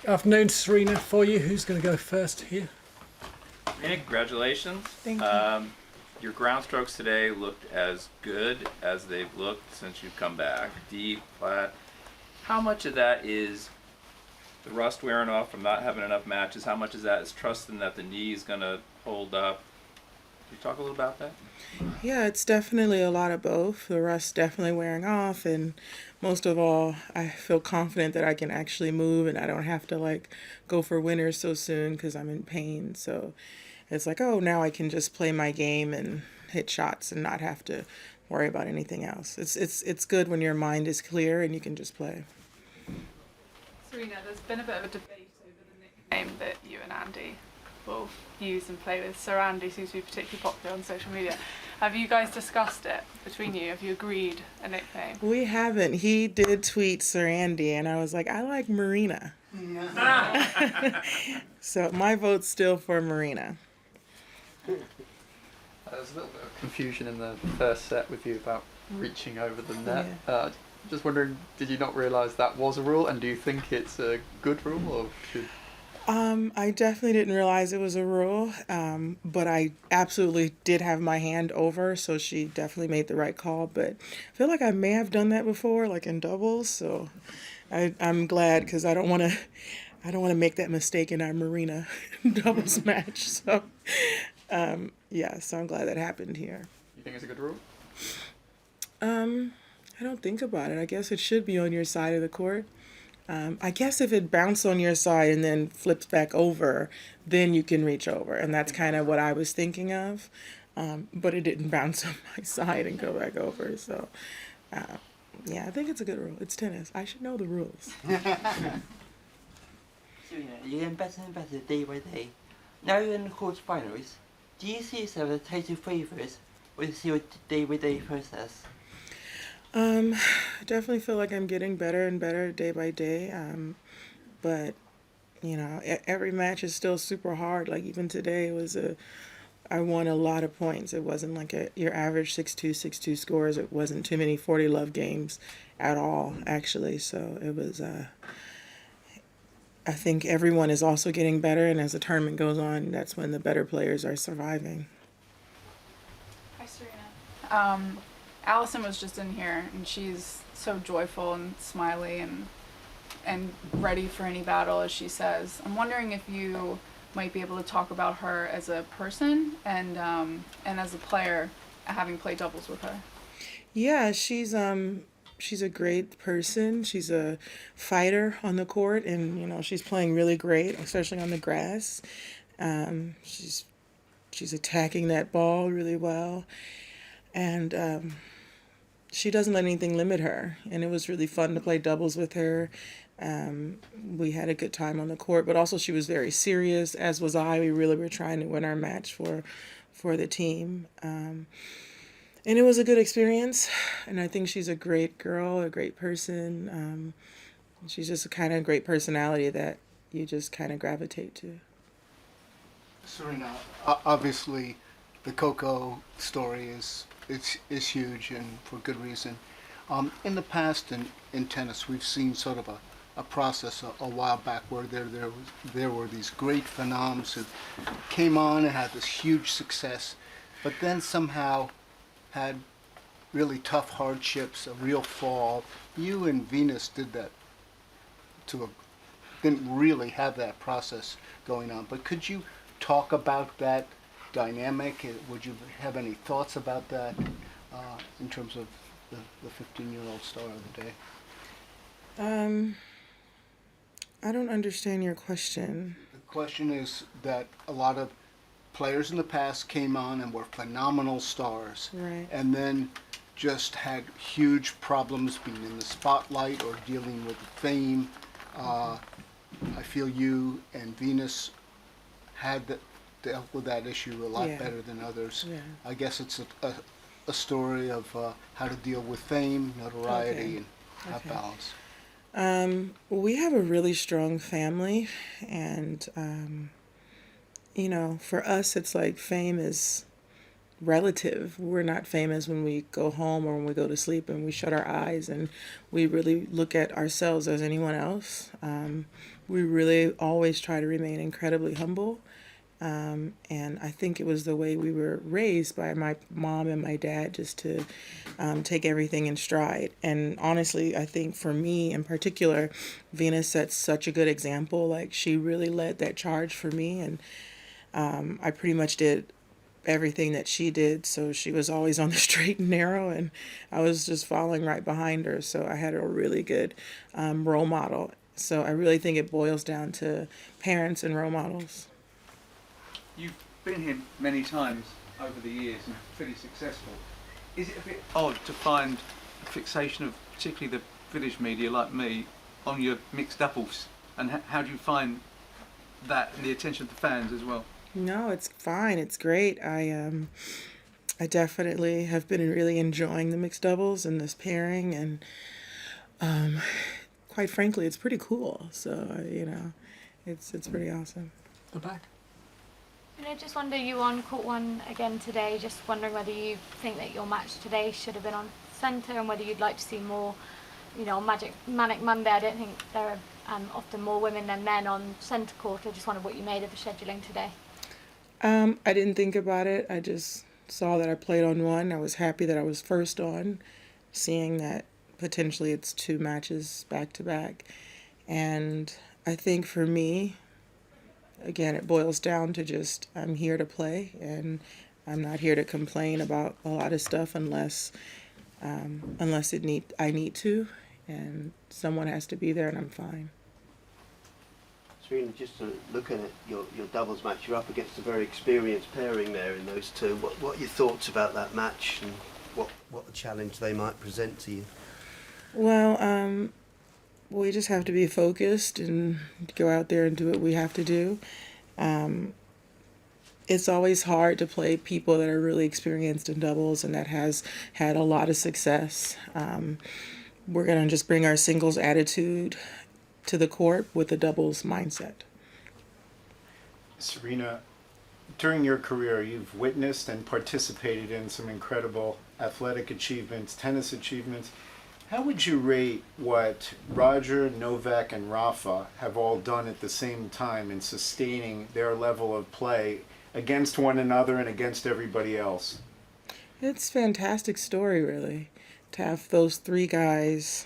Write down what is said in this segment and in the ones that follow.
Afternoon, Serena, for you. Who's going to go first here? Serena, congratulations. Thank you. Your ground strokes today looked as good as they've looked since you've come back. Deep, flat. How much of that is the rust wearing off from not having enough matches? How much of that is trusting that the knee is going to hold up? Can you talk a little about that? Yeah, it's definitely a lot of both. The rust definitely wearing off, and most of all, I feel confident that I can actually move and I don't have to like go for winners so soon because I'm in pain. So it's like, oh, now I can just play my game and hit shots and not have to worry about anything else. It's good when your mind is clear and you can just play. Serena, there's been a bit of a debate over the nickname that you and Andy will use and play with. Sir Andy seems to be particularly popular on social media. Have you guys discussed it between you? Have you agreed a nickname? We haven't. He did tweet Sir Andy, and I was like, I like Marina. So my vote's still for Marina. There was a little bit of confusion in the first set with you about reaching over the net. Yeah. Just wondering, did you not realise that was a rule, and do you think it's a good rule, or should... I definitely didn't realize it was a rule, but I absolutely did have my hand over, so she definitely made the right call. But I feel like I may have done that before, like in doubles. So I'm glad because I don't want to make that mistake in our Marina doubles match. So yeah, so I'm glad that happened here. You think it's a good rule? I don't think about it. I guess it should be on your side of the court. I guess if it bounced on your side and then flips back over, then you can reach over. And that's kind of what I was thinking of. But it didn't bounce on my side and go back over. So, yeah, I think it's a good rule. It's tennis. I should know the rules. Serena, you're getting better and better day by day. Now you're in the quarterfinals. Do you see yourself as a title favourite, or do you see a day-by-day process? I definitely feel like I'm getting better and better day by day. But you know, every match is still super hard. Like even today I won a lot of points. It wasn't like your average 6-2, 6-2 scores. It wasn't too many 40 love games at all, actually. So it was, I think everyone is also getting better. And as the tournament goes on, that's when the better players are surviving. Hi, Serena. Allison was just in here, and she's so joyful and smiley and ready for any battle, as she says. I'm wondering if you might be able to talk about her as a person and as a player, having played doubles with her. Yeah, she's a great person. She's a fighter on the court, and you know she's playing really great, especially on the grass. She's attacking that ball really well, and she doesn't let anything limit her. And it was really fun to play doubles with her. We had a good time on the court, but also she was very serious, as was I. We really were trying to win our match for the team. And it was a good experience. And I think she's a great girl, a great person. She's just a kind of great personality that you just kind of gravitate to. Serena, obviously the Coco story is huge, and for good reason. In the past in tennis, we've seen sort of a process a while back where there were these great phenoms who came on and had this huge success, but then somehow had really tough hardships, a real fall. You and Venus did that didn't really have that process going on, but could you talk about that dynamic? Would you have any thoughts about that in terms of the 15-year-old star of the day? I don't understand your question. The question is that a lot of players in the past came on and were phenomenal stars, Right. and then just had huge problems being in the spotlight or dealing with fame. I feel you and Venus had dealt with that issue a lot Yeah. better than others. Yeah. I guess it's a story of how to deal with fame, notoriety, Okay. and have Okay. balance. We have a really strong family, and you know, for us, it's like fame is relative. We're not famous when we go home or when we go to sleep, and we shut our eyes and we really look at ourselves as anyone else. We really always try to remain incredibly humble. And I think it was the way we were raised by my mom and my dad, just to take everything in stride. And honestly, I think for me in particular, Venus sets such a good example. Like, she really led that charge for me, and I pretty much did everything that she did. So she was always on the straight and narrow, and I was just following right behind her. So I had a really good role model. So I really think it boils down to parents and role models. You've been here many times over the years and pretty successful. Is it a bit odd to find a fixation of particularly the British media like me on your mixed doubles? And how do you find that and the attention of the fans as well? No, it's fine. It's great. I definitely have been really enjoying the mixed doubles and this pairing, and quite frankly, it's pretty cool. So it's pretty awesome. The back. And I just wonder, you on court one again today, just wondering whether you think that your match today should have been on centre, and whether you'd like to see more, on Manic Monday. I don't think there are often more women than men on centre court. I just wondered what you made of the scheduling today. I didn't think about it. I just saw that I played on one. I was happy that I was first on, seeing that potentially it's 2 matches back to back. And I think for me, again, it boils down to just, I'm here to play, and I'm not here to complain about a lot of stuff unless I need to, and someone has to be there, and I'm fine. Serena, just to look at your doubles match, you're up against a very experienced pairing there in those two. What are your thoughts about that match, and what the challenge they might present to you? Well, we just have to be focused and go out there and do what we have to do. It's always hard to play people that are really experienced in doubles and that has had a lot of success. We're going to just bring our singles attitude to the court with a doubles mindset. Serena, during your career, you've witnessed and participated in some incredible athletic achievements, tennis achievements. How would you rate what Roger, Novak, and Rafa have all done at the same time in sustaining their level of play against one another and against everybody else? It's a fantastic story, really, to have those 3 guys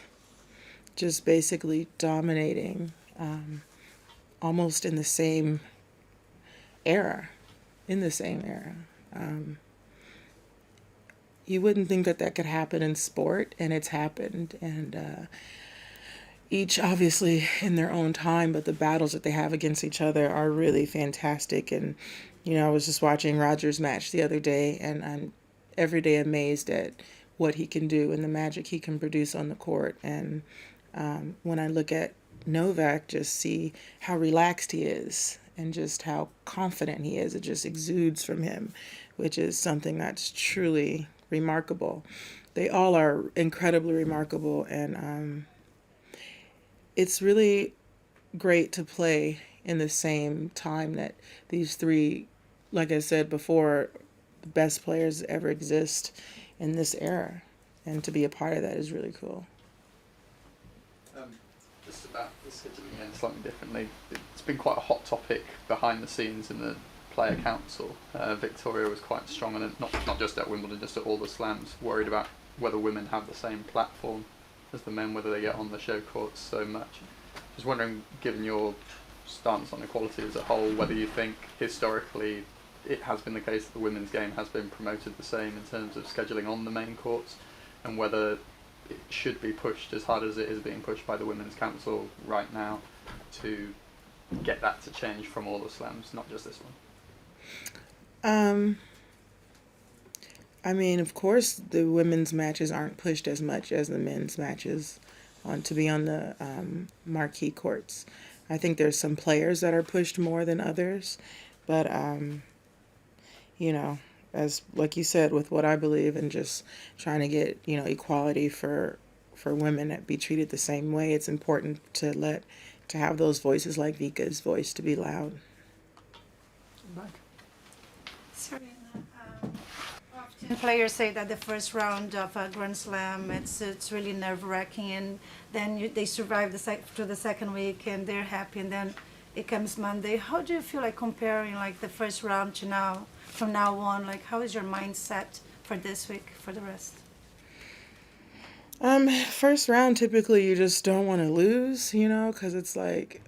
just basically dominating almost in the same era. You wouldn't think that could happen in sport, and it's happened. And each obviously in their own time, but the battles that they have against each other are really fantastic. And, I was just watching Roger's match the other day, and I'm every day amazed at what he can do and the magic he can produce on the court. And when I look at Novak, just see how relaxed he is and just how confident he is. It just exudes from him, which is something that's truly remarkable. They all are incredibly remarkable, and it's really great to play in the same time that these 3, like I said before, the best players ever exist in this era, and to be a part of that is really cool. Just about the scheduling again slightly differently, it's been quite a hot topic behind the scenes in the player council. Victoria was quite strong on it, not just at Wimbledon, just at all the slams, worried about whether women have the same platform as the men, whether they get on the show courts so much. Just wondering, given your stance on equality as a whole, whether you think historically it has been the case that the women's game has been promoted the same in terms of scheduling on the main courts, and whether it should be pushed as hard as it is being pushed by the Women's Council right now to get that to change from all the slams, not just this one. I mean, of course, the women's matches aren't pushed as much as the men's matches to be on the marquee courts. I think there's some players that are pushed more than others, but as like you said, with what I believe in just trying to get equality for women that be treated the same way, it's important to have those voices like Vika's voice to be loud. Back. Serena, Players say that the first round of a Grand Slam, it's really nerve-wracking, and then they survive to the second week, and they're happy, and then it comes Monday. How do you feel like comparing like the first round to now, from now on? Like, how is your mindset for this week, for the rest? First round, typically you just don't want to lose, you know, because it's like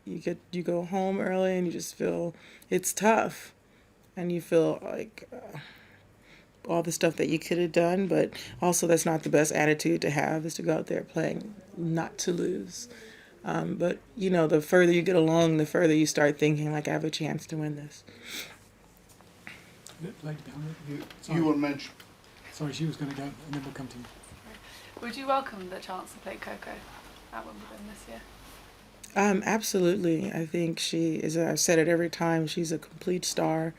you go home early and you just feel it's tough, and you feel like all the stuff that you could have done, but also that's not the best attitude to have, is to go out there playing not to lose. But you know, the further you get along, the further you start thinking like, I have a chance to win this. Lady behind You were mentioned. Sorry, she was going to go, and then we'll come to you. Would you welcome the chance to play Coco at Wimbledon this year? Absolutely. I think she is, I've said it every time, she's a complete star.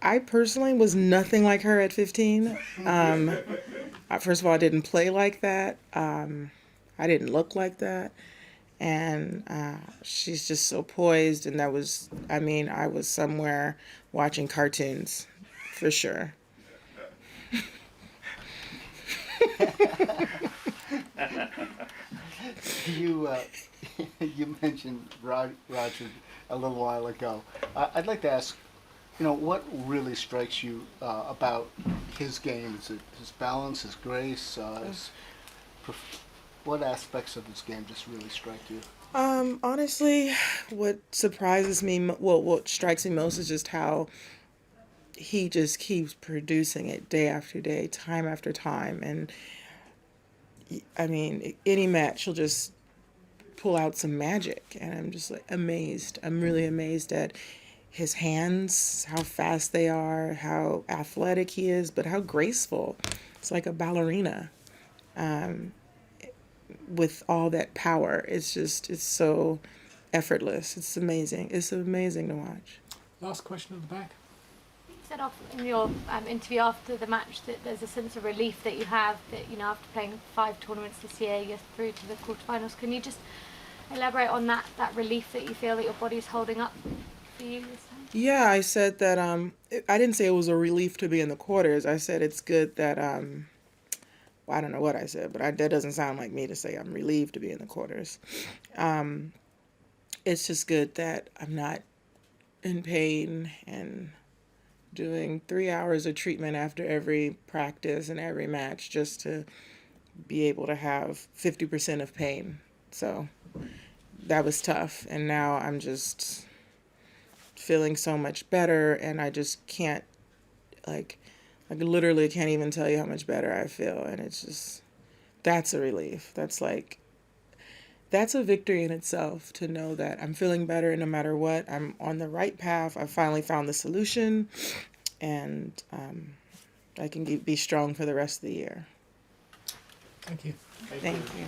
I personally was nothing like her at 15. First of all, I didn't play like that. I didn't look like that. And she's just so poised, and that was, I mean, I was somewhere watching cartoons, for sure. You mentioned Roger a little while ago. I'd like to ask, you know, what really strikes you about his game? Is it his balance, his grace, what aspects of his game just really strike you? Honestly, what surprises me, what strikes me most is just how he just keeps producing it day after day, time after time. And I mean, any match he'll just pull out some magic, and I'm just like amazed. I'm really amazed at his hands, how fast they are, how athletic he is, but how graceful. It's like a ballerina. With all that power, it's so effortless. It's amazing. It's amazing to watch. Last question at the back. You said off in your interview after the match that there's a sense of relief that you have, that, you know, after playing 5 tournaments this year, you're through to the quarterfinals. Can you just elaborate on that relief that you feel that your body's holding up for you this time? Yeah, I said that I didn't say it was a relief to be in the quarters. I said it's good that well, I don't know what I said, but that doesn't sound like me to say I'm relieved to be in the quarters. It's just good that I'm not in pain and doing 3 hours of treatment after every practice and every match just to be able to have 50% of pain. So that was tough, and now I'm just feeling so much better, and I just can't, I literally can't even tell you how much better I feel, and it's just, that's a relief. That's a victory in itself, to know that I'm feeling better no matter what. I'm on the right path. I finally found the solution, and I can be strong for the rest of the year. Thank you. Thank you.